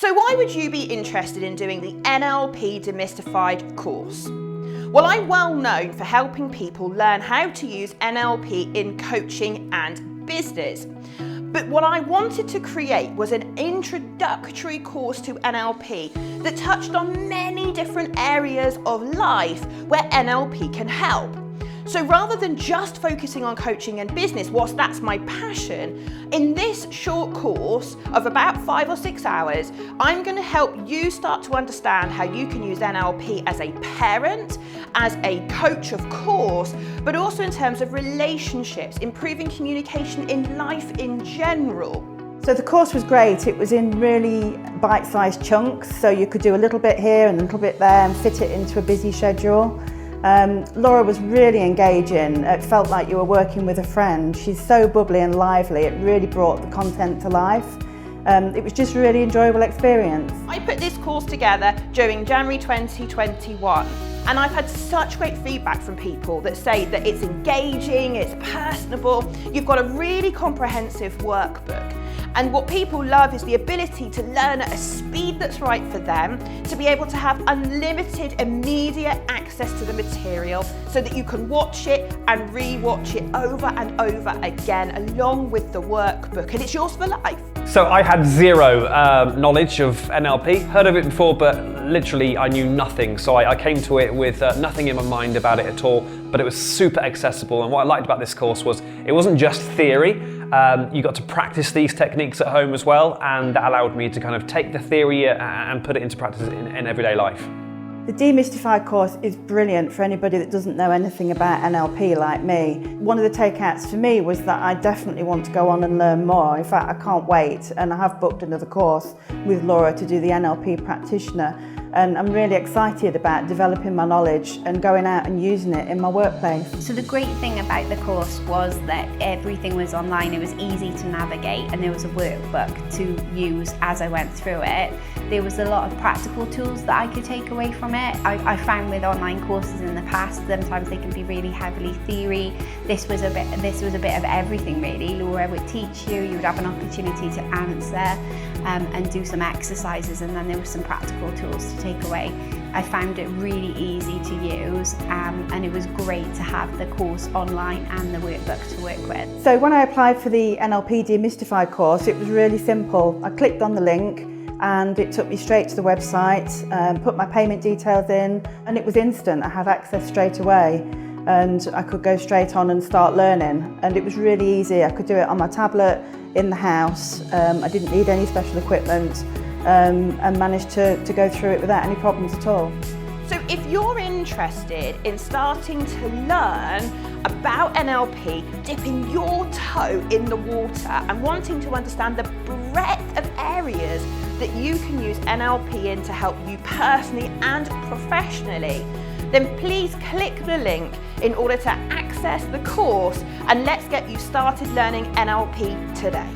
So why would you be interested in doing the NLP Demystified course? Well, I'm well known for helping people learn how to use NLP in coaching and business. But what I wanted to create was an introductory course to NLP that touched on many different areas of life where NLP can help. So rather than just focusing on coaching and business, whilst that's my passion, in this short course of about 5 or 6 hours, I'm going to help you start to understand how you can use NLP as a parent, as a coach of course, but also in terms of relationships, improving communication in life in general. So the course was great. It was in really bite-sized chunks, so you could do a little bit here and a little bit there and fit it into a busy schedule. Laura was really engaging. It felt like you were working with a friend. She's so bubbly and lively. It really brought the content to life. It was just a really enjoyable experience. I put this course together during January 2021, and I've had such great feedback from people that say that it's engaging, it's personable, you've got a really comprehensive workbook. And what people love is the ability to learn at a speed that's right for them, to be able to have unlimited, immediate access to the material so that you can watch it and re-watch it over and over again along with the workbook, and it's yours for life. So I had zero knowledge of NLP, heard of it before, but literally I knew nothing. So I came to it with nothing in my mind about it at all, but it was super accessible. And what I liked about this course was it wasn't just theory. You got to practice these techniques at home as well, and that allowed me to kind of take the theory and put it into practice in everyday life. The Demystified course is brilliant for anybody that doesn't know anything about NLP like me. One of the takeouts for me was that I definitely want to go on and learn more. In fact, I can't wait, and I have booked another course with Laura to do the NLP practitioner. And I'm really excited about developing my knowledge and going out and using it in my workplace. So the great thing about the course was that everything was online, it was easy to navigate, and there was a workbook to use as I went through it. There was a lot of practical tools that I could take away from it. I found with online courses in the past, sometimes they can be really heavily theory. This was a bit of everything really. Laura would teach you, you would have an opportunity to answer and do some exercises, and then there were some practical tools to take away. I found it really easy to use, and it was great to have the course online and the workbook to work with. So when I applied for the NLP Demystified course, it was really simple. I clicked on the link and it took me straight to the website, put my payment details in, and it was instant. I had access straight away and I could go straight on and start learning, and it was really easy. I could do it on my tablet in the house. I didn't need any special equipment, and managed to go through it without any problems at all. So if you're interested in starting to learn about NLP, dipping your toe in the water and wanting to understand the breadth of areas that you can use NLP in to help you personally and professionally, then please click the link in order to access the course, and let's get you started learning NLP today.